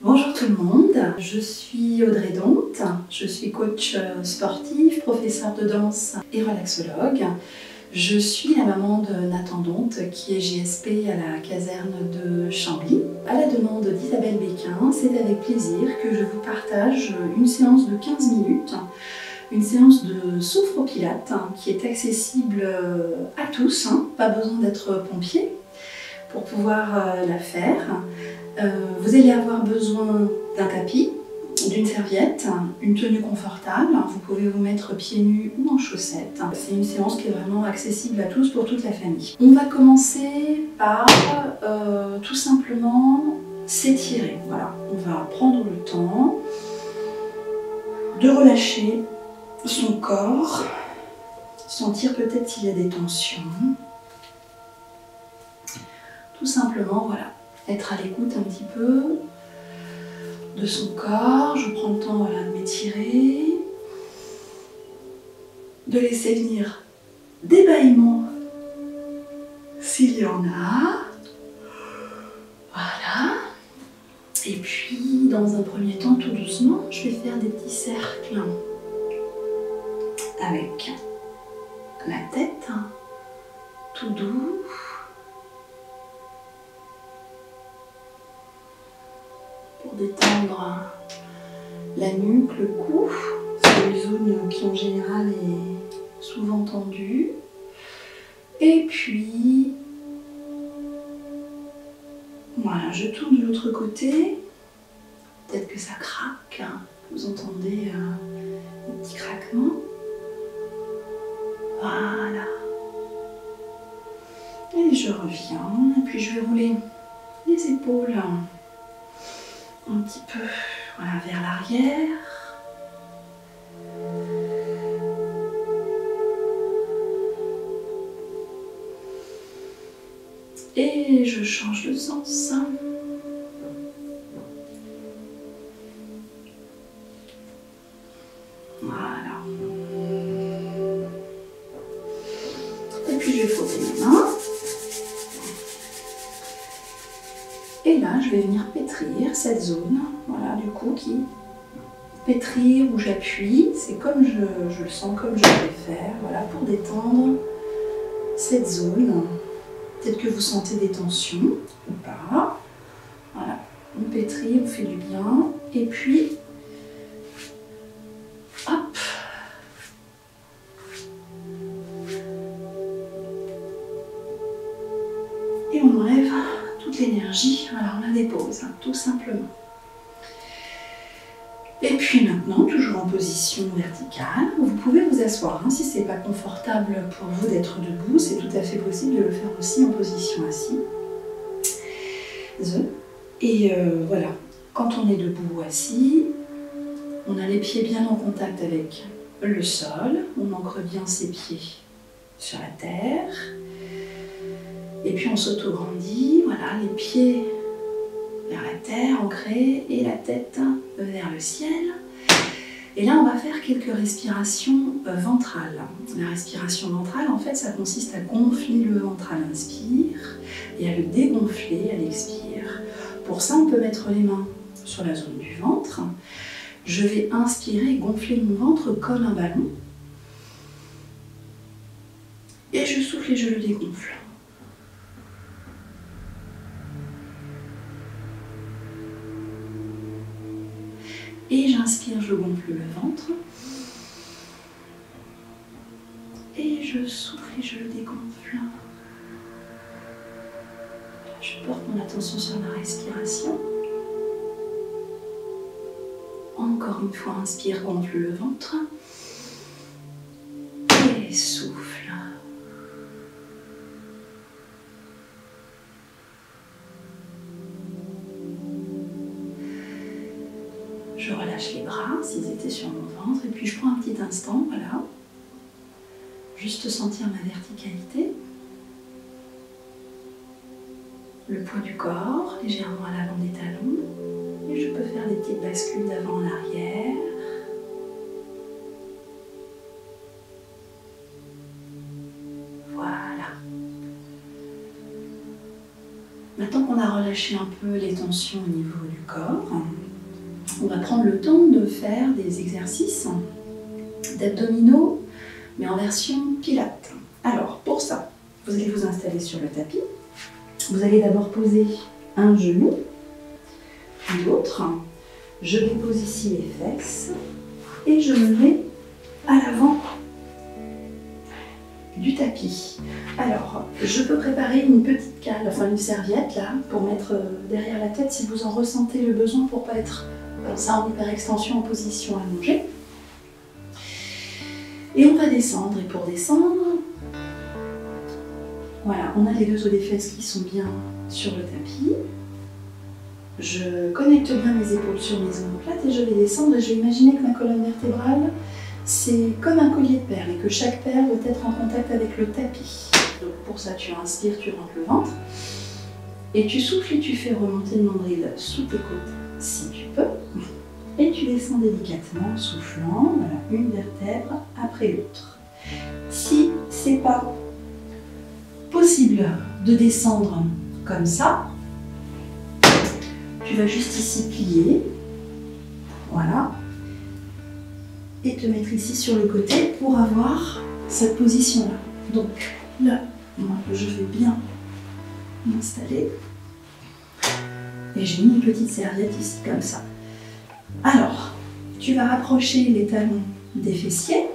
Bonjour tout le monde, je suis Audrey Donte, je suis coach sportif, professeur de danse et relaxologue. Je suis la maman de Nathan Donte qui est JSP à la caserne de Chambly. À la demande d'Isabelle Béquin, c'est avec plaisir que je vous partage une séance de 15 minutes, une séance de sophropilates qui est accessible à tous, pas besoin d'être pompier pour pouvoir la faire. Vous allez avoir besoin d'un tapis, d'une serviette, une tenue confortable. Vous pouvez vous mettre pieds nus ou en chaussettes. C'est une séance qui est vraiment accessible à tous pour toute la famille. On va commencer par tout simplement s'étirer. Voilà, on va prendre le temps de relâcher son corps, sentir peut-être s'il y a des tensions. Tout simplement, voilà, être à l'écoute un petit peu de son corps. Je prends le temps, voilà, de m'étirer, de laisser venir des bâillements s'il y en a. Voilà. Et puis, dans un premier temps, tout doucement, je vais faire des petits cercles avec la tête, tout doux. Pour détendre la nuque, le cou. C'est une zone qui en général est souvent tendue. Et puis, voilà, je tourne de l'autre côté. Peut-être que ça craque, vous entendez un petit craquement. Voilà. Et je reviens, et puis je vais rouler les épaules un petit peu, voilà, vers l'arrière. Et je change de sens. Voilà. Et puis je vais frotter mes mains. Et là, je vais venir pétrir cette zone, voilà, du coup, qui pétrir où j'appuie, c'est comme je le sens, comme je préfère, voilà, pour détendre cette zone. Peut-être que vous sentez des tensions ou pas. Voilà, on pétrit, on fait du bien, et puis, hop. Et on enlève toute l'énergie, voilà, on la dépose, tout simplement. Et puis maintenant, toujours en position verticale, vous pouvez vous asseoir. Si ce n'est pas confortable pour vous d'être debout, c'est tout à fait possible de le faire aussi en position assise. Et voilà, quand on est debout ou assis, on a les pieds bien en contact avec le sol, on ancre bien ses pieds sur la terre. Et puis on s'auto-grandit, voilà, les pieds vers la terre, ancrés, et la tête vers le ciel. Et là, on va faire quelques respirations ventrales. La respiration ventrale, en fait, ça consiste à gonfler le ventre à l'inspire et à le dégonfler à l'expire. Pour ça, on peut mettre les mains sur la zone du ventre. Je vais inspirer et gonfler mon ventre comme un ballon. Et je souffle et je le dégonfle. Et j'inspire, je gonfle le ventre. Et je souffle et je le dégonfle. Je porte mon attention sur ma respiration. Encore une fois, inspire, gonfle le ventre. Et souffle. Je relâche les bras s'ils étaient sur mon ventre. Et puis je prends un petit instant, voilà. Juste sentir ma verticalité. Le poids du corps, légèrement à l'avant des talons. Et je peux faire des petites bascules d'avant en arrière. Voilà. Maintenant qu'on a relâché relâcher un peu les tensions au niveau du corps. On va prendre le temps de faire des exercices d'abdominaux, mais en version pilates. Alors, pour ça, vous allez vous installer sur le tapis. Vous allez d'abord poser un genou, puis l'autre. Je dépose ici les fesses et je me mets à l'avant du tapis. Alors, je peux préparer une petite cale, enfin une serviette là, pour mettre derrière la tête si vous en ressentez le besoin pour ne pas être comme ça en hyperextension en position allongée. Et on va descendre, et pour descendre, voilà, on a les deux os des fesses qui sont bien sur le tapis. Je connecte bien mes épaules sur mes omoplates et je vais descendre et je vais imaginer que ma colonne vertébrale, c'est comme un collier de perles et que chaque perle doit être en contact avec le tapis. Donc pour ça, tu inspires, tu rentres le ventre et tu souffles et tu fais remonter le nombril sous tes côtes si tu peux. Et tu descends délicatement en soufflant, voilà, une vertèbre après l'autre. Si c'est pas possible de descendre comme ça, tu vas juste ici plier, voilà, et te mettre ici sur le côté pour avoir cette position-là. Donc là, moi, je vais bien m'installer et j'ai mis une petite serviette ici comme ça. Alors, tu vas rapprocher les talons des fessiers,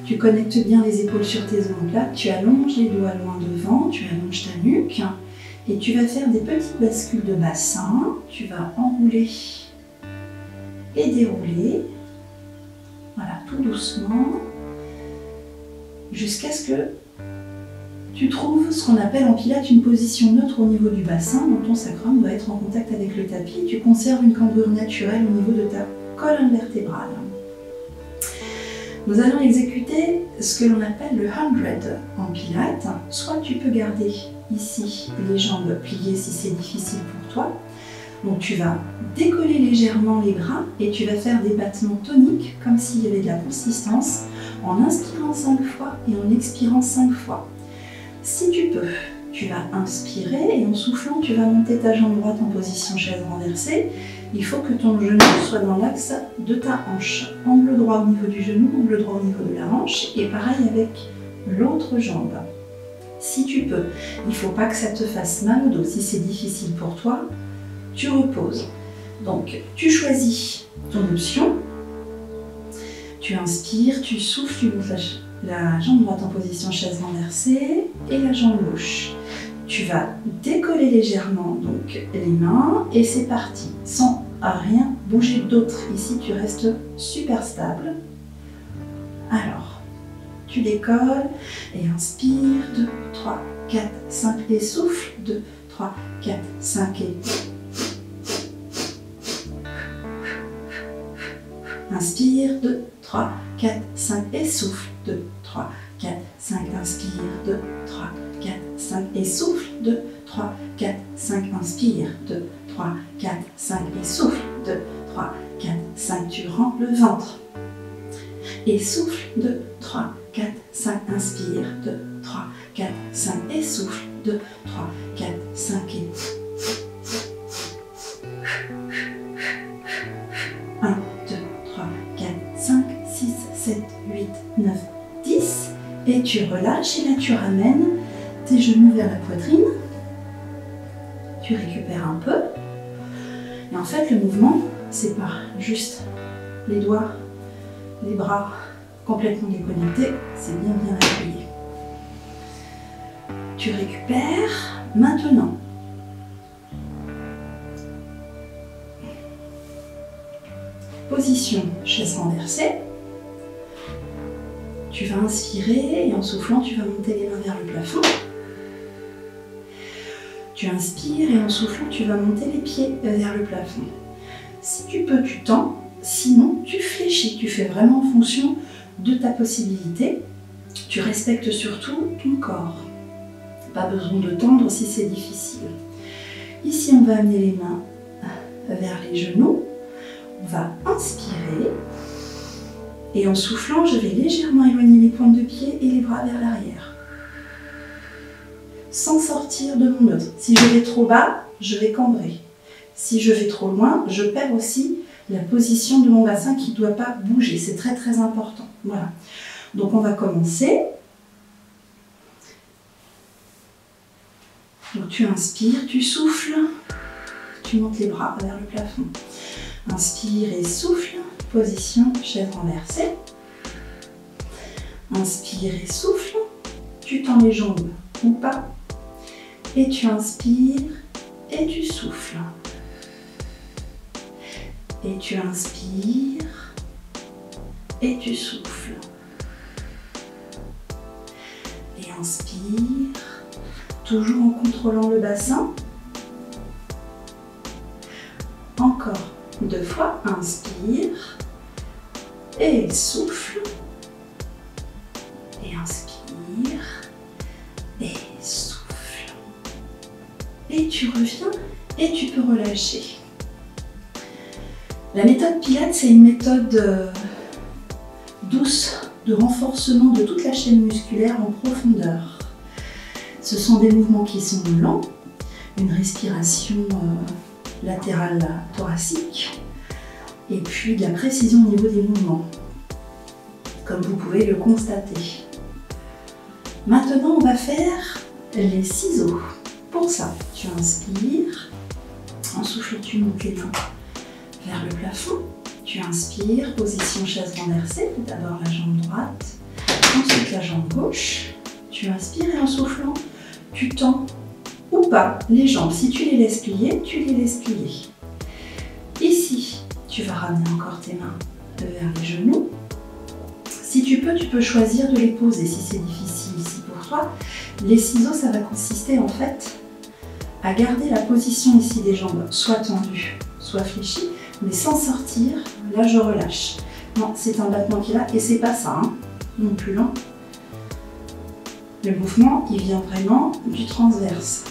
tu connectes bien les épaules sur tes omoplates, tu allonges les doigts loin devant, tu allonges ta nuque et tu vas faire des petites bascules de bassin, tu vas enrouler et dérouler, voilà, tout doucement, jusqu'à ce que tu trouves ce qu'on appelle en pilates une position neutre au niveau du bassin, dont ton sacrum doit être en contact avec le tapis et tu conserves une cambrure naturelle au niveau de ta colonne vertébrale. Nous allons exécuter ce que l'on appelle le 100 en pilates. Soit tu peux garder ici les jambes pliées si c'est difficile pour toi. Donc tu vas décoller légèrement les bras et tu vas faire des battements toniques comme s'il y avait de la consistance en inspirant 5 fois et en expirant 5 fois. Si tu peux, tu vas inspirer et en soufflant, tu vas monter ta jambe droite en position chaise renversée. Il faut que ton genou soit dans l'axe de ta hanche. Angle droit au niveau du genou, angle droit au niveau de la hanche et pareil avec l'autre jambe. Si tu peux, il ne faut pas que ça te fasse mal au dos. Si c'est difficile pour toi, tu reposes. Donc, tu choisis ton option. Tu inspires, tu souffles, tu montes la jambe droite en position chaise renversée et la jambe gauche. Tu vas décoller légèrement donc les mains et c'est parti, sans rien bouger d'autre. Ici, tu restes super stable. Alors, tu décolles et inspire, 2, 3, 4, 5 et souffle, 2, 3, 4, 5 et... Inspire, 2, 3, 4, 5 et souffle, 2, 3, 4, 5, inspire, 2, 3, 4, 5 et souffle, 2, 3, 4, 5, inspire, 2, 3, 4, 5 et souffle, 2, 3, 4, 5, tu rends le ventre. Et souffle, 2, 3, 4, 5, inspire, 2, 3, 4, 5 et souffle, 2, 3, 4, 5 et... 1, 2, 3, 4, 5, 6, 7, 8, 9, 10. Et tu relâches et là tu ramènes tes genoux vers la poitrine. Tu récupères un peu. Et en fait, le mouvement, c'est pas juste les doigts, les bras complètement déconnectés, c'est bien appuyé. Tu récupères. Maintenant, position chaise renversée. Tu vas inspirer et en soufflant, tu vas monter les mains vers le plafond. Tu inspires et en soufflant, tu vas monter les pieds vers le plafond. Si tu peux, tu tends. Sinon, tu fléchis. Tu fais vraiment en fonction de ta possibilité. Tu respectes surtout ton corps. Pas besoin de tendre si c'est difficile. Ici, on va amener les mains vers les genoux. On va inspirer. Et en soufflant, je vais légèrement éloigner les pointes de pied et les bras vers l'arrière. Sans sortir de mon autre. Si je vais trop bas, je vais cambrer. Si je vais trop loin, je perds aussi la position de mon bassin qui ne doit pas bouger. C'est très très important. Voilà. Donc on va commencer. Donc tu inspires, tu souffles, tu montes les bras vers le plafond. Inspire et souffle, position chaise renversée. Inspire et souffle, tu tends les jambes ou pas. Et tu inspires et tu souffles. Et tu inspires et tu souffles. Et inspire, toujours en contrôlant le bassin. Encore 2 fois, inspire et souffle. Et inspire et souffle. Et tu reviens et tu peux relâcher. La méthode Pilates, c'est une méthode douce de renforcement de toute la chaîne musculaire en profondeur. Ce sont des mouvements qui sont lents, une respiration latérale thoracique et puis de la précision au niveau des mouvements, comme vous pouvez le constater. Maintenant, on va faire les ciseaux. Pour ça, tu inspires, en soufflant, tu montes les mains vers le plafond. Tu inspires, position chaise renversée, d'abord la jambe droite, ensuite la jambe gauche. Tu inspires et en soufflant, tu tends ou pas les jambes. Si tu les laisses plier, tu les laisses plier. Ici, tu vas ramener encore tes mains vers les genoux. Si tu peux choisir de les poser si c'est difficile ici pour toi. Les ciseaux, ça va consister en fait à garder la position ici des jambes, soit tendues, soit fléchies, mais sans sortir. Là, je relâche. Non, c'est un battement qui est là et c'est pas ça, hein, non plus lent. Le mouvement, il vient vraiment du transverse.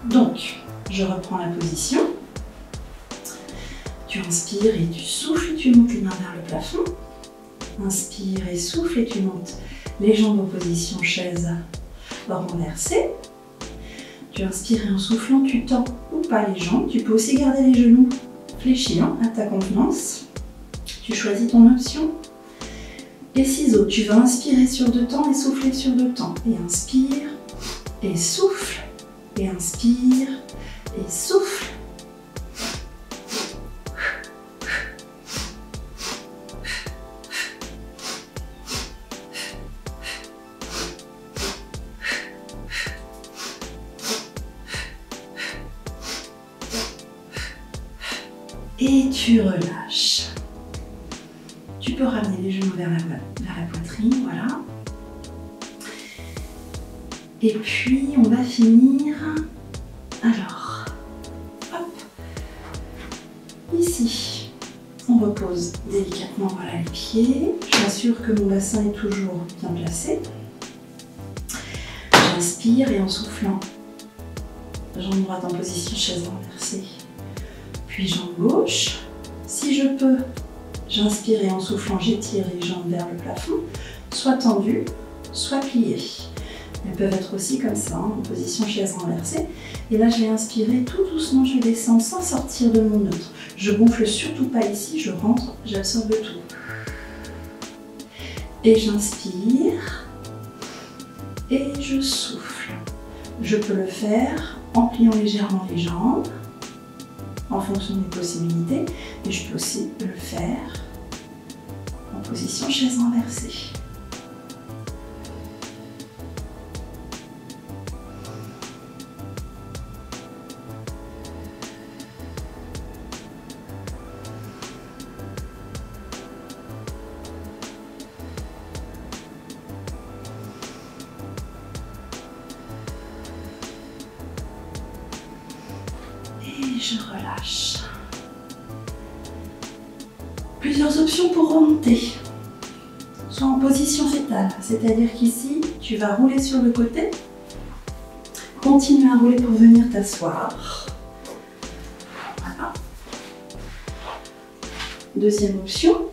Donc, je reprends la position. Tu inspires et tu souffles, tu montes les mains vers le plafond. Inspire et souffle et tu montes les jambes en position chaise renversée. Tu inspires et en soufflant, tu tends ou pas les jambes. Tu peux aussi garder les genoux fléchis à ta convenance. Tu choisis ton option. Et ciseaux, tu vas inspirer sur 2 temps et souffler sur 2 temps. Et inspire et souffle. Et inspire et souffle. Et tu relâches. Tu peux ramener les genoux vers la poitrine, voilà. Et puis, on va finir. Alors, hop. Ici, on repose délicatement, voilà, les pieds. Je m'assure que mon bassin est toujours bien placé. J'inspire et en soufflant, jambe droite en position chaise renversée. Puis jambe gauche. Si je peux, j'inspire et en soufflant, j'étire les jambes vers le plafond, soit tendues, soit pliées. Elles peuvent être aussi comme ça, en position chaise renversée. Et là, je vais inspirer tout doucement, je descends sans sortir de mon neutre. Je gonfle surtout pas ici, je rentre, j'absorbe tout. Et j'inspire et je souffle. Je peux le faire en pliant légèrement les jambes, en fonction des possibilités, et je peux aussi le faire en position chaise renversée. Et je relâche. Plusieurs options pour remonter. Soit en position fétale, c'est-à-dire qu'ici, tu vas rouler sur le côté. Continue à rouler pour venir t'asseoir. Voilà. Deuxième option.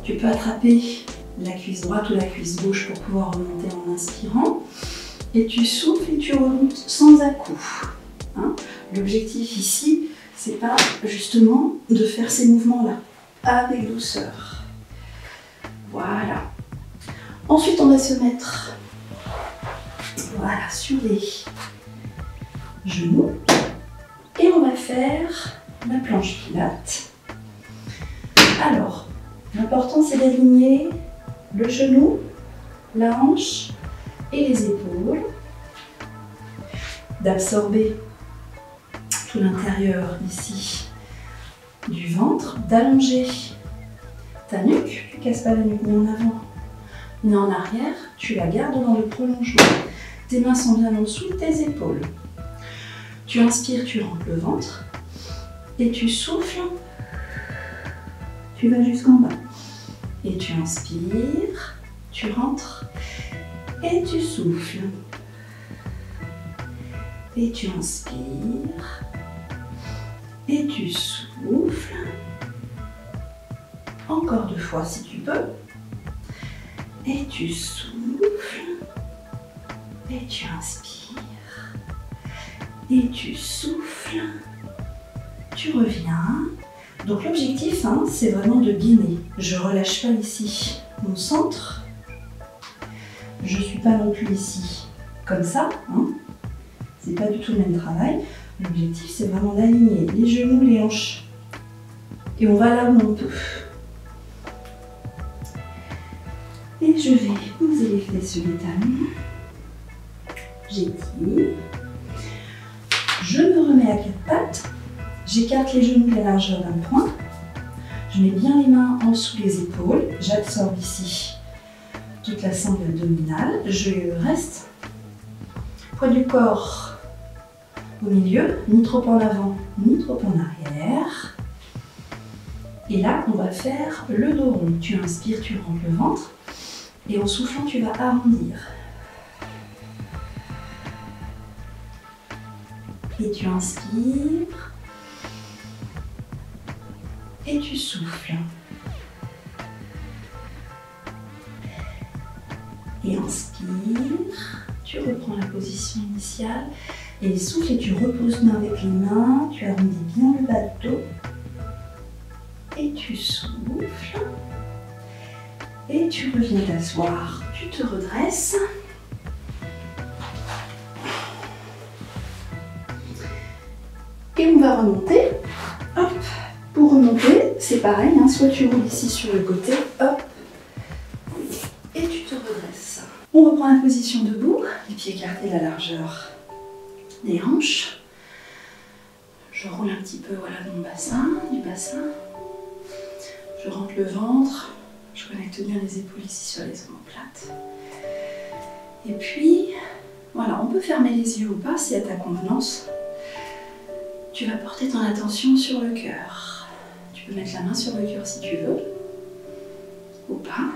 Tu peux attraper la cuisse droite ou la cuisse gauche pour pouvoir remonter en inspirant. Et tu souffles et tu remontes sans à-coups. Hein? L'objectif ici, c'est pas justement de faire ces mouvements-là, avec douceur. Voilà. Ensuite, on va se mettre voilà, sur les genoux. Et on va faire la planche pilates. Alors, l'important c'est d'aligner le genou, la hanche et les épaules, d'absorber tout l'intérieur ici du ventre, d'allonger ta nuque, tu ne casses pas la nuque ni en avant ni en arrière, tu la gardes dans le prolongement. Tes mains sont bien en dessous de tes épaules. Tu inspires, tu rentres le ventre et tu souffles, tu vas jusqu'en bas. Et tu inspires, tu rentres et tu souffles. Et tu inspires et tu souffles. Encore 2 fois si tu peux. Et tu souffles. Et tu inspires. Et tu souffles. Tu reviens. Donc l'objectif, hein, c'est vraiment de gainer. Je ne relâche pas ici mon centre. Je ne suis pas non plus ici comme ça. Hein. C'est pas du tout le même travail. L'objectif, c'est vraiment d'aligner les genoux, les hanches. Et on va là où on peut. Et je vais poser les fesses sur les talons. J'étire. Je me remets à 4 pattes. J'écarte les genoux de la largeur d'un point. Je mets bien les mains en dessous les épaules. J'absorbe ici toute la sangle abdominale. Je reste. Poids du corps au milieu, ni trop en avant, ni trop en arrière. Et là, on va faire le dos rond. Tu inspires, tu rentres le ventre. Et en soufflant, tu vas arrondir. Et tu inspires. Et tu souffles. Et inspire. Tu reprends la position initiale. Et souffle et tu reposes bien avec les mains. Tu arrondis bien le bas de dos. Et tu souffles. Et tu reviens t'asseoir. Tu te redresses. Et on va remonter. Hop. Pour remonter, c'est pareil. Hein, soit tu roules ici sur le côté. Hop. Et tu te redresses. On reprend la position debout. Les pieds écartés de la largeur des hanches. Je roule un petit peu voilà, dans mon bassin, du bassin. Je rentre le ventre. Je connecte bien les épaules ici sur les omoplates. Et puis, voilà, on peut fermer les yeux ou pas, c'est à ta convenance. Tu vas porter ton attention sur le cœur. Tu peux mettre la main sur le cœur si tu veux, ou pas.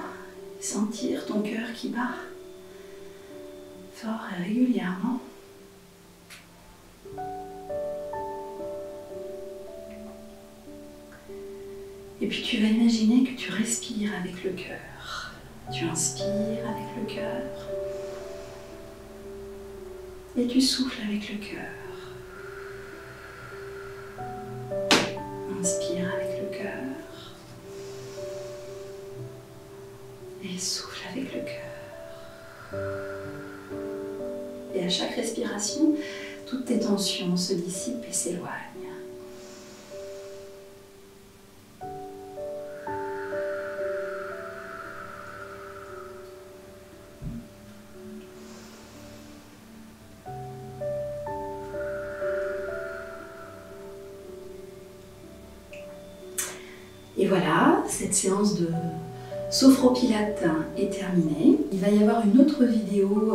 Sentir ton cœur qui bat fort et régulièrement. Et puis tu vas imaginer que tu respires avec le cœur. Tu inspires avec le cœur. Et tu souffles avec le cœur. Inspire avec le cœur. Et souffle avec le cœur. Et à chaque respiration, toutes tes tensions se dissipent et s'éloignent. Et voilà, cette séance de sophropilate est terminée. Il va y avoir une autre vidéo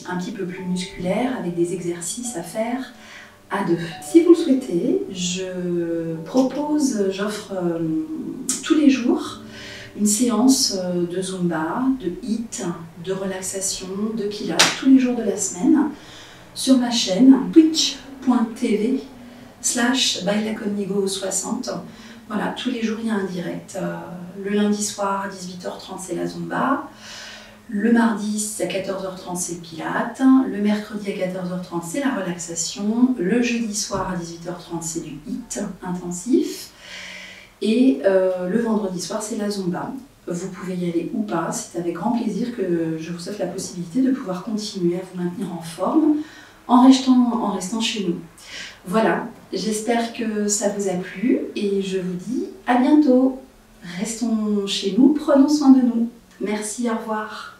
un petit peu plus musculaire avec des exercices à faire à 2. Si vous le souhaitez, j'offre tous les jours une séance de Zumba, de HIIT, de relaxation, de Pilates, tous les jours de la semaine sur ma chaîne twitch.tv/BailaConmigo60. Voilà, tous les jours il y a un direct. Le lundi soir à 18h30 c'est la Zumba. Le mardi à 14h30 c'est le Pilates, le mercredi à 14h30 c'est la relaxation, le jeudi soir à 18h30 c'est du HIIT intensif et le vendredi soir c'est la Zumba. Vous pouvez y aller ou pas, c'est avec grand plaisir que je vous offre la possibilité de pouvoir continuer à vous maintenir en forme en restant chez nous. Voilà, j'espère que ça vous a plu et je vous dis à bientôt. Restons chez nous, prenons soin de nous. Merci, au revoir.